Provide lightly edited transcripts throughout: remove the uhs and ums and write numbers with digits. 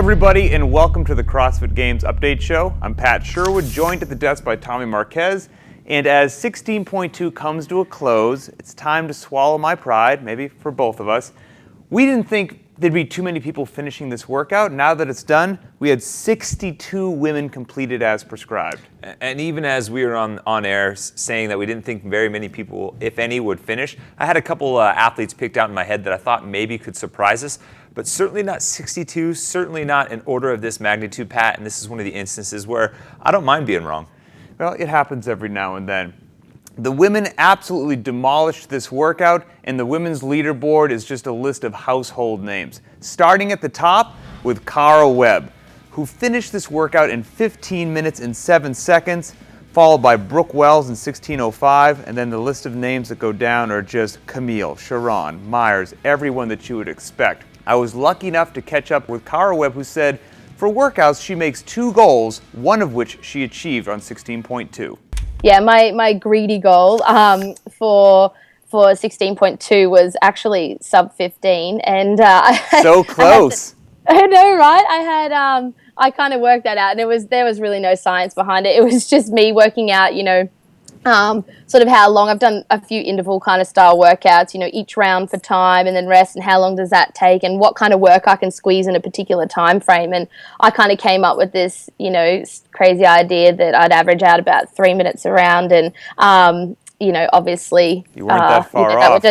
everybody, and welcome to the CrossFit Games Update Show. I'm Pat Sherwood, joined at the desk by Tommy Marquez. And as 16.2 comes to a close, it's time to swallow my pride, maybe for both of us. We didn't think there'd be too many people finishing this workout. Now that it's done, we had 62 women completed as prescribed. And even as we were on air saying that we didn't think very many people, if any, would finish, I had a couple athletes picked out in my head that I thought maybe could surprise us, but certainly not 62, certainly not an order of this magnitude, Pat, and this is one of the instances where I don't mind being wrong. Well, it happens every now and then. The women absolutely demolished this workout, and the women's leaderboard is just a list of household names. Starting at the top with Kara Webb, who finished this workout in 15 minutes and 7 seconds, followed by Brooke Wells in 16:05, and then the list of names that go down are just Camille, Sharon, Myers, everyone that you would expect. I was lucky enough to catch up with Kara Webb, who said for workouts she makes 2 goals, one of which she achieved on 16.2. Yeah, my greedy goal for 16.2 was actually sub 15, and so close. I know, right? I kind of worked that out, and there was really no science behind it. It was just me working out, sort of how long. I've done a few interval kind of style workouts, each round for time and then rest, and how long does that take, and what kind of work I can squeeze in a particular time frame. And I kind of came up with this, crazy idea that I'd average out about 3 minutes a round, and obviously you weren't that far off.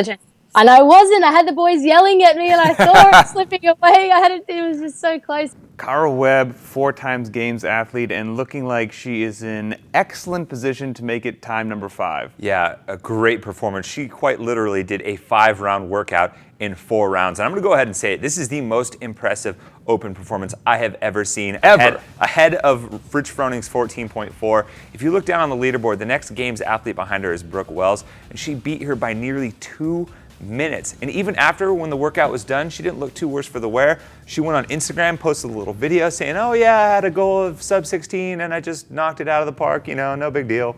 And I wasn't. I had the boys yelling at me, and I saw it slipping away. It was just so close. Kara Webb, 4 times games athlete, and looking like she is in excellent position to make it time number 5. Yeah, a great performance. She quite literally did a 5-round workout in 4 rounds. And I'm going to go ahead and say it. This is the most impressive open performance I have ever seen. Ever. Ahead of Rich Froning's 14.4. If you look down on the leaderboard, the next games athlete behind her is Brooke Wells, and she beat her by nearly 2 minutes. And even after, when the workout was done, she didn't look too worse for the wear. She went on Instagram, posted a little video saying, oh yeah, I had a goal of sub 16 and I just knocked it out of the park, no big deal.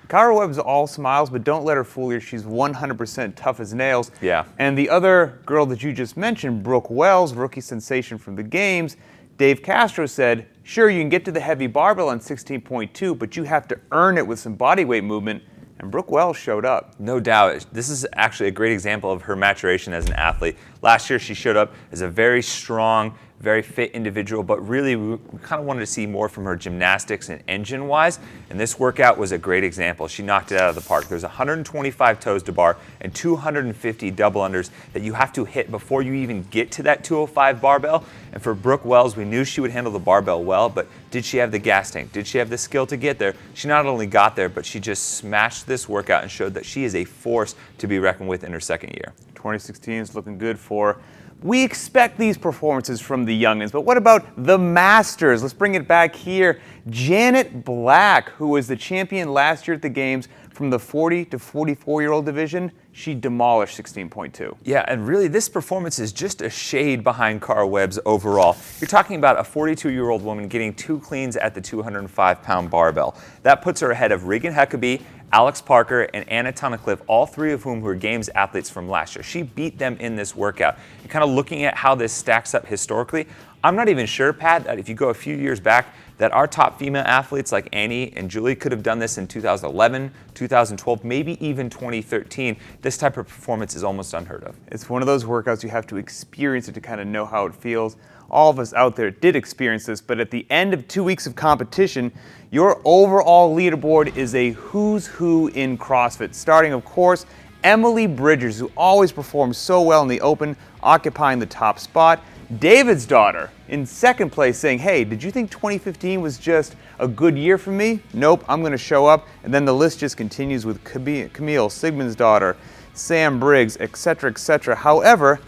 Kara Webb's all smiles, but don't let her fool you. She's 100% tough as nails. Yeah. And the other girl that you just mentioned, Brooke Wells, rookie sensation from the games, Dave Castro said, sure, you can get to the heavy barbell on 16.2, but you have to earn it with some body weight movement. And Brooke Wells showed up. No doubt. This is actually a great example of her maturation as an athlete. Last year, she showed up as a very strong, very fit individual, but really we kind of wanted to see more from her gymnastics and engine-wise, and this workout was a great example. She knocked it out of the park. There's 125 toes to bar and 250 double unders that you have to hit before you even get to that 205 barbell. And for Brooke Wells, we knew she would handle the barbell well, but did she have the gas tank? Did she have the skill to get there? She not only got there, but she just smashed this workout and showed that she is a force to be reckoned with in her second year. 2016 is looking good for. We expect these performances from the youngins, but what about the Masters? Let's bring it back here. Janet Black, who was the champion last year at the Games from the 40 to 44-year-old division, she demolished 16.2. Yeah, and really this performance is just a shade behind Kara Webb's overall. You're talking about a 42-year-old woman getting 2 cleans at the 205-pound barbell. That puts her ahead of Regan Huckabee, Alex Parker, and Anna Tunnicliffe, all 3 of whom were games athletes from last year. She beat them in this workout. And kind of looking at how this stacks up historically, I'm not even sure, Pat, that if you go a few years back, that our top female athletes like Annie and Julie could have done this in 2011, 2012, maybe even 2013. This type of performance is almost unheard of. It's one of those workouts you have to experience it to kind of know how it feels. All of us out there did experience this, but at the end of 2 weeks of competition, your overall leaderboard is a who's who in CrossFit. Starting, of course, Emily Bridgers, who always performs so well in the open, occupying the top spot. David's daughter in second place saying, hey, did you think 2015 was just a good year for me? Nope, I'm going to show up. And then the list just continues with Camille, Sigmund's daughter, Sam Briggs, etc., etc. However,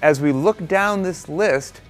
as we look down this list,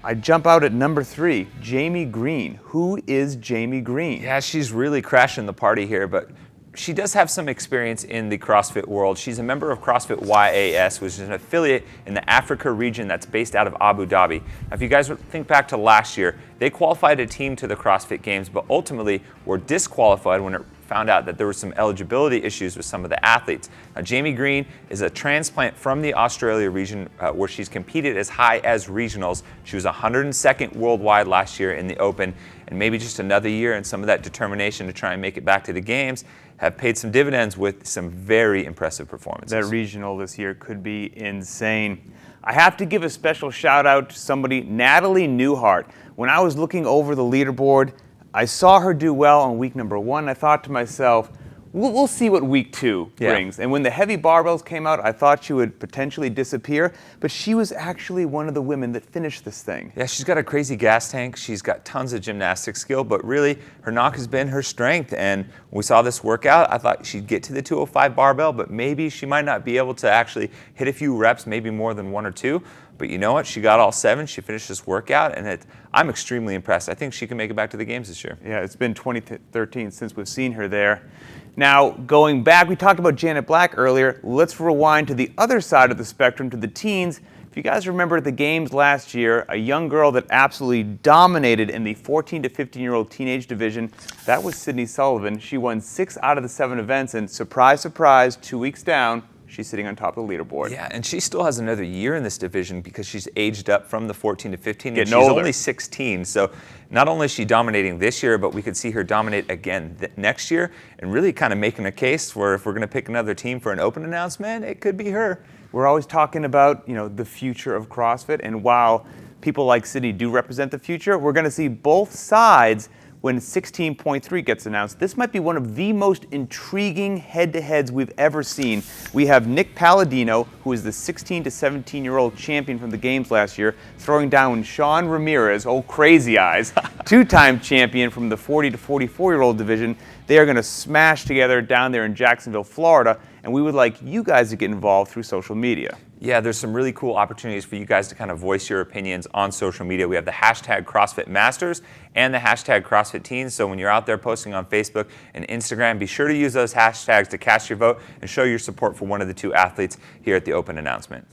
I jump out at number 3, Jamie Green. Who is Jamie Green? Yeah, she's really crashing the party here, but she does have some experience in the CrossFit world. She's a member of CrossFit YAS, which is an affiliate in the Africa region that's based out of Abu Dhabi. Now, if you guys think back to last year, they qualified a team to the CrossFit Games, but ultimately were disqualified when it found out that there were some eligibility issues with some of the athletes. Now, Jamie Green is a transplant from the Australia region where she's competed as high as regionals. She was 102nd worldwide last year in the Open, and maybe just another year and some of that determination to try and make it back to the games have paid some dividends with some very impressive performances. That regional this year could be insane. I have to give a special shout out to somebody, Natalie Newhart. When I was looking over the leaderboard, I saw her do well on week number 1. I thought to myself, we'll see what week 2 brings. And when the heavy barbells came out, I thought she would potentially disappear, but she was actually one of the women that finished this thing. Yeah, she's got a crazy gas tank. She's got tons of gymnastic skill, but really her knock has been her strength. And when we saw this workout, I thought she'd get to the 205 barbell, but maybe she might not be able to actually hit a few reps, maybe more than 1 or 2. But you know what? She got all 7. She finished this workout, and I'm extremely impressed. I think she can make it back to the games this year. Yeah, it's been 2013 since we've seen her there. Now, going back, we talked about Janet Black earlier. Let's rewind to the other side of the spectrum, to the teens. If you guys remember at the games last year, a young girl that absolutely dominated in the 14 to 15-year-old teenage division, that was Sydney Sullivan. She won 6 out of the 7 events, and surprise, surprise, 2 weeks down, she's sitting on top of the leaderboard. Yeah, and she still has another year in this division because she's aged up from the 14 to 15. Getting and she's older. only 16. So not only is she dominating this year, but we could see her dominate again next year and really kind of making a case for if we're going to pick another team for an Open announcement, it could be her. We're always talking about, the future of CrossFit, and while people like Sydney do represent the future, we're going to see both sides when 16.3 gets announced. This might be one of the most intriguing head-to-heads we've ever seen. We have Nick Palladino, who is the 16 to 17-year-old champion from the games last year, throwing down Sean Ramirez, oh crazy eyes, 2-time champion from the 40 to 44-year-old division. They are going to smash together down there in Jacksonville, Florida, and we would like you guys to get involved through social media. Yeah, there's some really cool opportunities for you guys to kind of voice your opinions on social media. We have the hashtag CrossFit Masters and the hashtag CrossFit Teens. So when you're out there posting on Facebook and Instagram, be sure to use those hashtags to cast your vote and show your support for one of the 2 athletes here at the Open announcement.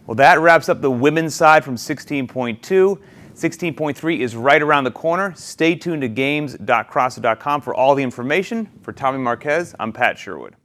Well, that wraps up the women's side from 16.2. 16.3 is right around the corner. Stay tuned to games.crossfit.com for all the information. For Tommy Marquez, I'm Pat Sherwood.